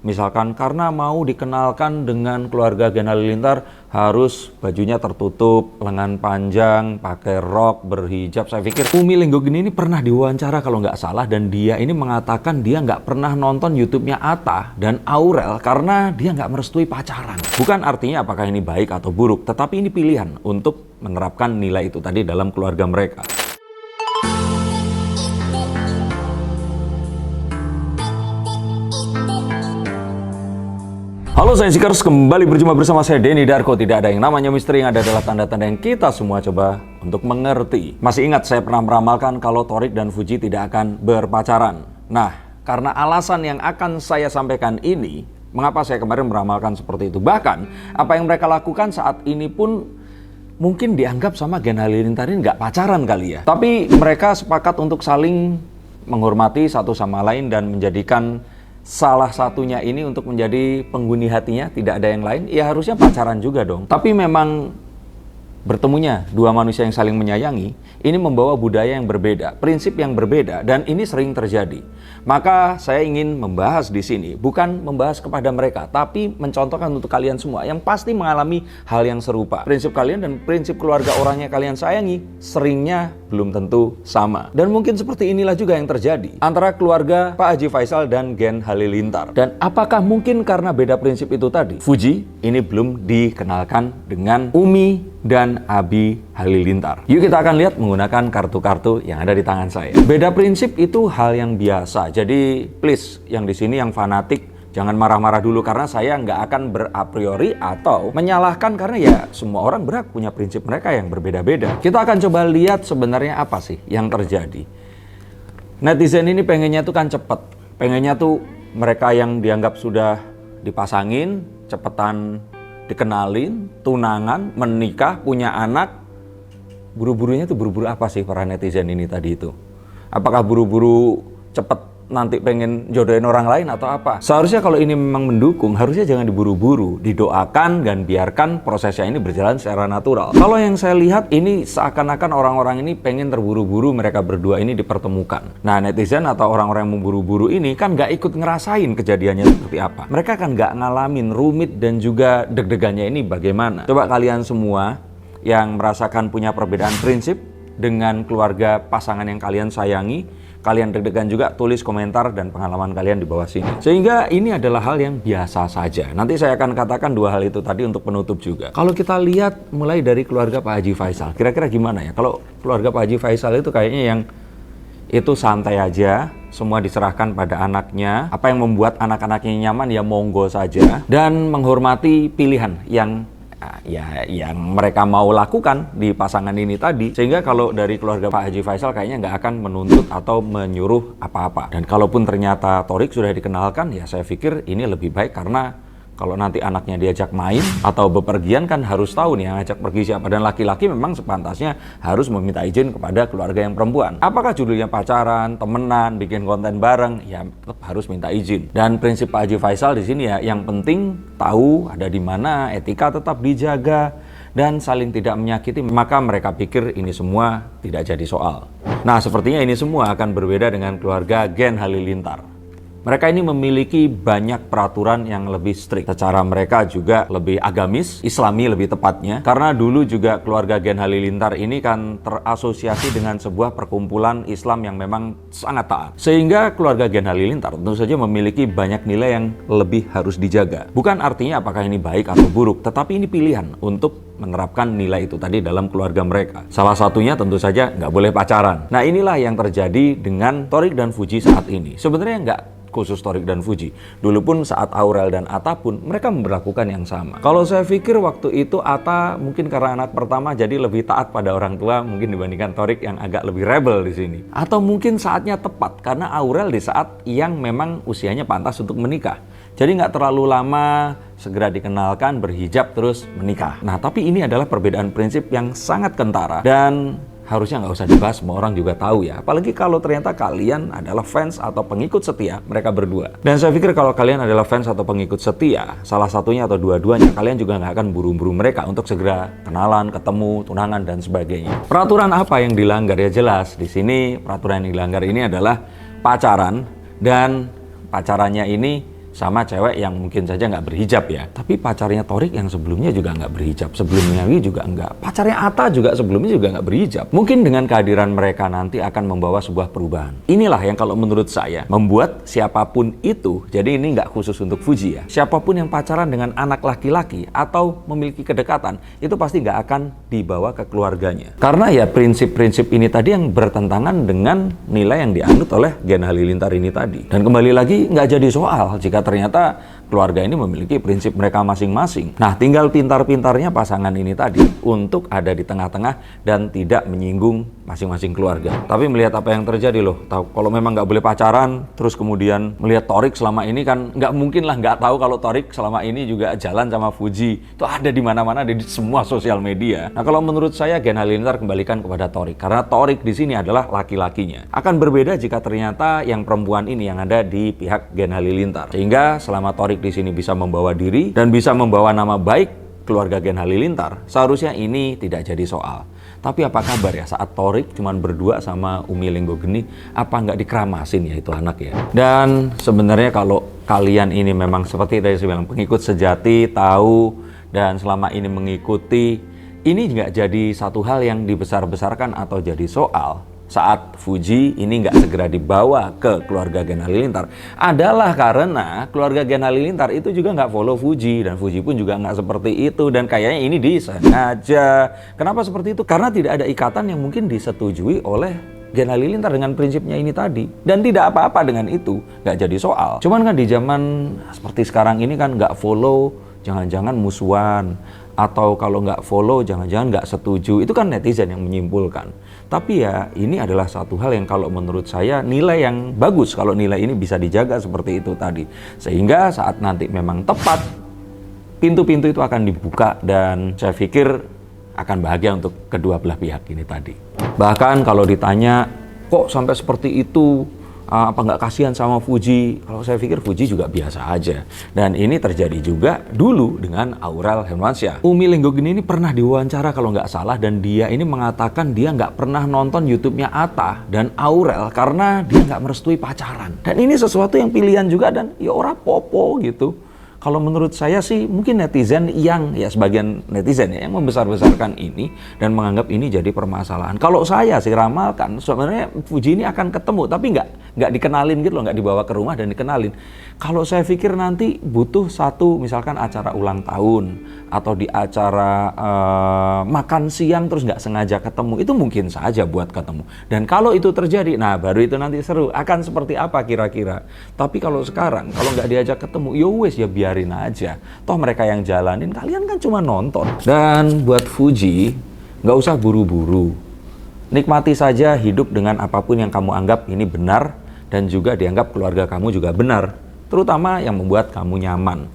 Misalkan karena mau dikenalkan dengan keluarga Gen Halilintar harus bajunya tertutup, lengan panjang, pakai rok, berhijab. Saya pikir Umi Lenggogeni ini pernah diwawancara kalau nggak salah, dan dia ini mengatakan dia nggak pernah nonton YouTube-nya Atta dan Aurel karena dia nggak merestui pacaran. Bukan artinya apakah ini baik atau buruk, tetapi ini pilihan untuk menerapkan nilai itu tadi dalam keluarga mereka. Halo saya Seekers, kembali berjumpa bersama saya Denny Darko. Tidak ada yang namanya misteri, yang ada adalah tanda-tanda yang kita semua coba untuk mengerti. Masih ingat saya pernah meramalkan kalau Thorik dan Fuji tidak akan berpacaran. Nah, karena alasan yang akan saya sampaikan ini, mengapa saya kemarin meramalkan seperti itu. Bahkan, apa yang mereka lakukan saat ini pun mungkin dianggap sama Gen Halilintar ini nggak pacaran kali ya. Tapi mereka sepakat untuk saling menghormati satu sama lain dan menjadikan salah satunya ini untuk menjadi penghuni hatinya, tidak ada yang lain. Ya harusnya pacaran juga dong. Tapi memang bertemunya dua manusia yang saling menyayangi ini membawa budaya yang berbeda, prinsip yang berbeda, dan ini sering terjadi. Maka saya ingin membahas di sini, bukan membahas kepada mereka, tapi mencontohkan untuk kalian semua yang pasti mengalami hal yang serupa. Prinsip kalian dan prinsip keluarga orangnya kalian sayangi seringnya belum tentu sama. Dan mungkin seperti inilah juga yang terjadi antara keluarga Pak Haji Faisal dan Gen Halilintar. Dan apakah mungkin karena beda prinsip itu tadi, Fuji ini belum dikenalkan dengan Umi dan Abi Halilintar? Yuk kita akan lihat menggunakan kartu-kartu yang ada di tangan saya. Beda prinsip itu hal yang biasa. Jadi please yang di sini yang fanatik jangan marah-marah dulu, karena saya nggak akan berapriori atau menyalahkan, karena ya semua orang berhak punya prinsip mereka yang berbeda-beda. Kita akan coba lihat sebenarnya apa sih yang terjadi. Netizen ini pengennya tuh kan cepet, pengennya tuh mereka yang dianggap sudah dipasangin cepetan dikenalin, tunangan, menikah, punya anak. Buru-burunya tuh buru-buru apa sih para netizen ini tadi itu? Apakah buru-buru cepet nanti pengen jodohin orang lain atau apa? Seharusnya kalau ini memang mendukung, harusnya jangan diburu-buru, didoakan dan biarkan prosesnya ini berjalan secara natural. Kalau yang saya lihat ini seakan-akan orang-orang ini pengen terburu-buru mereka berdua ini dipertemukan. Nah, netizen atau orang-orang yang memburu-buru ini kan nggak ikut ngerasain kejadiannya seperti apa. Mereka kan nggak ngalamin rumit dan juga deg-degannya ini bagaimana. Coba kalian semua yang merasakan punya perbedaan prinsip dengan keluarga pasangan yang kalian sayangi, kalian deg-degan juga, tulis komentar dan pengalaman kalian di bawah sini. Sehingga ini adalah hal yang biasa saja. Nanti saya akan katakan dua hal itu tadi untuk penutup juga. Kalau kita lihat mulai dari keluarga Pak Haji Faisal, kira-kira gimana ya? Kalau keluarga Pak Haji Faisal itu kayaknya yang itu santai aja, semua diserahkan pada anaknya. Apa yang membuat anak-anaknya nyaman ya monggo saja, dan menghormati pilihan yang yang mereka mau lakukan di pasangan ini tadi. Sehingga kalau dari keluarga Pak Haji Faisal kayaknya nggak akan menuntut atau menyuruh apa-apa. Dan kalaupun ternyata Thorik sudah dikenalkan, ya saya pikir ini lebih baik, karena kalau nanti anaknya diajak main atau bepergian kan harus tahu nih yang ajak pergi siapa. Dan laki-laki memang sepantasnya harus meminta izin kepada keluarga yang perempuan. Apakah judulnya pacaran, temenan, bikin konten bareng, ya tetap harus minta izin. Dan prinsip Pak Haji Faisal di sini ya, yang penting tahu ada di mana, etika tetap dijaga dan saling tidak menyakiti. Maka mereka pikir ini semua tidak jadi soal. Nah, sepertinya ini semua akan berbeda dengan keluarga Gen Halilintar. Mereka ini memiliki banyak peraturan yang lebih strict. Secara mereka juga lebih agamis, Islami lebih tepatnya. Karena dulu juga keluarga Gen Halilintar ini kan terasosiasi dengan sebuah perkumpulan Islam yang memang sangat taat. Sehingga keluarga Gen Halilintar tentu saja memiliki banyak nilai yang lebih harus dijaga. Bukan artinya apakah ini baik atau buruk, tetapi ini pilihan untuk menerapkan nilai itu tadi dalam keluarga mereka. Salah satunya tentu saja nggak boleh pacaran. Nah, inilah yang terjadi dengan Thorik dan Fuji saat ini. Sebenarnya nggak khusus Thorik dan Fuji. Dulu pun saat Aurel dan Atta pun mereka memperlakukan yang sama. Kalau saya pikir waktu itu Atta mungkin karena anak pertama jadi lebih taat pada orang tua mungkin dibandingkan Thorik yang agak lebih rebel di sini. Atau mungkin saatnya tepat karena Aurel di saat yang memang usianya pantas untuk menikah. Jadi nggak terlalu lama segera dikenalkan, berhijab terus menikah. Nah, tapi ini adalah perbedaan prinsip yang sangat kentara dan harusnya nggak usah dibahas, semua orang juga tahu ya. Apalagi kalau ternyata kalian adalah fans atau pengikut setia mereka berdua. Dan saya pikir kalau kalian adalah fans atau pengikut setia, salah satunya atau dua-duanya, kalian juga nggak akan buru-buru mereka untuk segera kenalan, ketemu, tunangan, dan sebagainya. Peraturan apa yang dilanggar? Ya jelas, di sini peraturan yang dilanggar ini adalah pacaran, dan pacarannya ini sama cewek yang mungkin saja nggak berhijab ya. Tapi pacarnya Thorik yang sebelumnya juga nggak berhijab, sebelumnya lagi juga nggak. Pacarnya Atta juga sebelumnya juga nggak berhijab. Mungkin dengan kehadiran mereka nanti akan membawa sebuah perubahan. Inilah yang kalau menurut saya membuat siapapun itu, jadi ini nggak khusus untuk Fuji ya, siapapun yang pacaran dengan anak laki-laki atau memiliki kedekatan, itu pasti nggak akan dibawa ke keluarganya. Karena ya prinsip-prinsip ini tadi yang bertentangan dengan nilai yang dianut oleh Gen Halilintar ini tadi. Dan kembali lagi nggak jadi soal jika ternyata keluarga ini memiliki prinsip mereka masing-masing. Nah, tinggal pintar-pintarnya pasangan ini tadi untuk ada di tengah-tengah dan tidak menyinggung masing-masing keluarga. Tapi melihat apa yang terjadi loh, tahu kalau memang nggak boleh pacaran, terus kemudian melihat Thorik selama ini kan nggak mungkin lah nggak tahu kalau Thorik selama ini juga jalan sama Fuji. Itu ada di mana-mana, di semua sosial media. Nah, kalau menurut saya Gen Halilintar kembalikan kepada Thorik, karena Thorik di sini adalah laki-lakinya. Akan berbeda jika ternyata yang perempuan ini yang ada di pihak Gen Halilintar. Sehingga selama Thorik di sini bisa membawa diri dan bisa membawa nama baik keluarga Gen Halilintar, seharusnya ini tidak jadi soal. Tapi apa kabar ya saat Thorik cuman berdua sama Umi Lenggogeni, apa nggak dikeramasin ya itu anak ya? Dan sebenarnya kalau kalian ini memang seperti tadi saya bilang, pengikut sejati, tahu dan selama ini mengikuti, ini nggak jadi satu hal yang dibesar-besarkan atau jadi soal saat Fuji ini nggak segera dibawa ke keluarga Gen Halilintar, adalah karena keluarga Gen Halilintar itu juga nggak follow Fuji, dan Fuji pun juga nggak seperti itu, dan kayaknya ini disengaja. Kenapa seperti itu? Karena tidak ada ikatan yang mungkin disetujui oleh Gen Halilintar dengan prinsipnya ini tadi, dan tidak apa-apa dengan itu, nggak jadi soal. Cuman kan di zaman seperti sekarang ini kan nggak follow, jangan-jangan musuhan, atau kalau nggak follow jangan-jangan nggak setuju, itu kan netizen yang menyimpulkan. Tapi ya ini adalah satu hal yang kalau menurut saya nilai yang bagus kalau nilai ini bisa dijaga seperti itu tadi, sehingga saat nanti memang tepat pintu-pintu itu akan dibuka, dan saya pikir akan bahagia untuk kedua belah pihak ini tadi. Bahkan kalau ditanya kok sampai seperti itu, apa nggak kasihan sama Fuji? Kalau saya pikir Fuji juga biasa aja. Dan ini terjadi juga dulu dengan Aurel Hermansyah. Umi Lenggogeni ini pernah diwawancara kalau nggak salah, dan dia ini mengatakan dia nggak pernah nonton YouTube-nya Atta dan Aurel karena dia nggak merestui pacaran. Dan ini sesuatu yang pilihan juga, dan ya ora popo gitu. Kalau menurut saya sih mungkin netizen yang, ya sebagian netizen ya, yang membesar-besarkan ini dan menganggap ini jadi permasalahan. Kalau saya sih ramalkan sebenarnya Fuji ini akan ketemu, tapi nggak dikenalin gitu loh, nggak dibawa ke rumah dan dikenalin. Kalau saya pikir nanti butuh satu, misalkan acara ulang tahun atau di acara makan siang terus nggak sengaja ketemu, itu mungkin saja buat ketemu. Dan kalau itu terjadi, nah baru itu nanti seru. Akan seperti apa kira-kira? Tapi kalau sekarang, kalau nggak diajak ketemu, ya wes ya biarin aja. Toh mereka yang jalanin, kalian kan cuma nonton. Dan buat Fuji, nggak usah buru-buru. Nikmati saja hidup dengan apapun yang kamu anggap ini benar, dan juga dianggap keluarga kamu juga benar, terutama yang membuat kamu nyaman.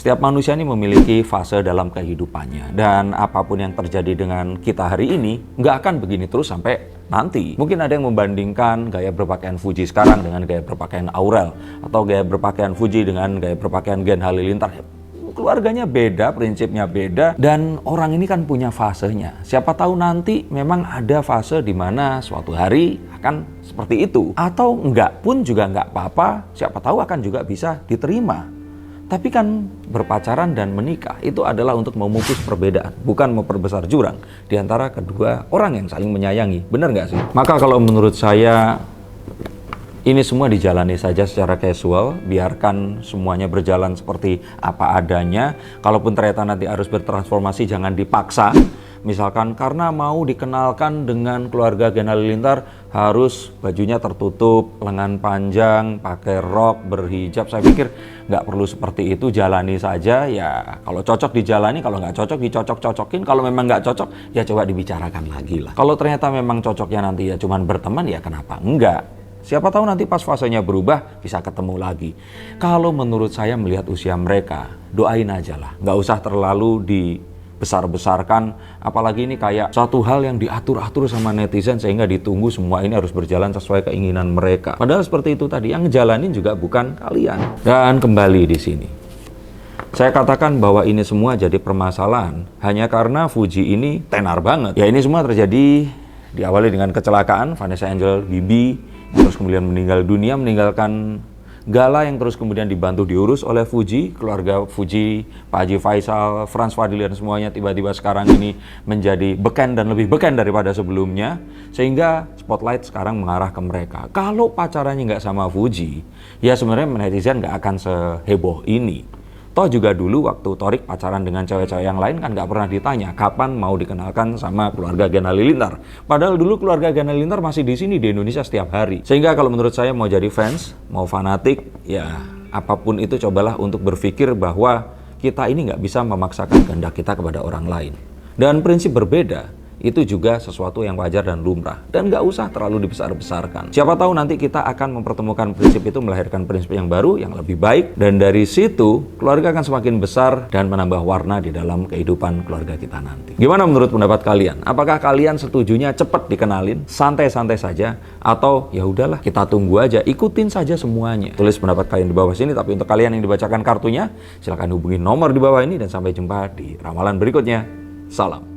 Setiap manusia ini memiliki fase dalam kehidupannya, dan apapun yang terjadi dengan kita hari ini nggak akan begini terus sampai nanti. Mungkin ada yang membandingkan gaya berpakaian Fuji sekarang dengan gaya berpakaian Aurel, atau gaya berpakaian Fuji dengan gaya berpakaian Gen Halilintar. Keluarganya beda, prinsipnya beda, dan orang ini kan punya fasenya. Siapa tahu nanti memang ada fase di mana suatu hari akan seperti itu, atau enggak pun juga enggak apa-apa, siapa tahu akan juga bisa diterima. Tapi kan berpacaran dan menikah itu adalah untuk memupus perbedaan, bukan memperbesar jurang di antara kedua orang yang saling menyayangi. Benar nggak sih? Maka kalau menurut saya ini semua dijalani saja secara casual, biarkan semuanya berjalan seperti apa adanya. Kalaupun ternyata nanti harus bertransformasi, jangan dipaksa. Misalkan karena mau dikenalkan dengan keluarga Gen Halilintar harus bajunya tertutup, lengan panjang, pakai rok, berhijab. Saya pikir nggak perlu seperti itu, jalani saja. Ya kalau cocok dijalani, kalau nggak cocok dicocok-cocokin. Kalau memang nggak cocok ya coba dibicarakan lagi lah. Kalau ternyata memang cocoknya nanti ya cuman berteman, ya kenapa enggak? Siapa tahu nanti pas fasenya berubah bisa ketemu lagi. Kalau menurut saya melihat usia mereka, doain aja lah. Nggak usah terlalu dibesar-besarkan. Apalagi ini kayak suatu hal yang diatur-atur sama netizen sehingga ditunggu semua ini harus berjalan sesuai keinginan mereka. Padahal seperti itu tadi, yang ngejalanin juga bukan kalian. Dan kembali di sini, saya katakan bahwa ini semua jadi permasalahan hanya karena Fuji ini tenar banget. Ya ini semua terjadi diawali dengan kecelakaan Vanessa Angel Bibi, terus kemudian meninggal dunia, meninggalkan Gala yang terus kemudian dibantu diurus oleh Fuji, keluarga Fuji, Pak Haji Faisal, Frans Fadli dan semuanya tiba-tiba sekarang ini menjadi beken dan lebih beken daripada sebelumnya, sehingga spotlight sekarang mengarah ke mereka. Kalau pacarannya nggak sama Fuji, ya sebenarnya netizen nggak akan seheboh ini. Toh juga dulu waktu Thorik pacaran dengan cewek-cewek yang lain kan nggak pernah ditanya kapan mau dikenalkan sama keluarga Gen Halilintar. Padahal dulu keluarga Gen Halilintar masih di sini di Indonesia setiap hari. Sehingga kalau menurut saya mau jadi fans, mau fanatik, ya apapun itu cobalah untuk berpikir bahwa kita ini nggak bisa memaksakan kehendak kita kepada orang lain. Dan prinsip berbeda itu juga sesuatu yang wajar dan lumrah, dan nggak usah terlalu dibesar-besarkan. Siapa tahu nanti kita akan mempertemukan prinsip itu melahirkan prinsip yang baru, yang lebih baik, dan dari situ keluarga akan semakin besar dan menambah warna di dalam kehidupan keluarga kita nanti. Gimana menurut pendapat kalian? Apakah kalian setujunya cepat dikenalin, santai-santai saja, atau ya udahlah kita tunggu aja, ikutin saja semuanya? Tulis pendapat kalian di bawah sini, tapi untuk kalian yang dibacakan kartunya, silahkan hubungi nomor di bawah ini, dan sampai jumpa di ramalan berikutnya. Salam.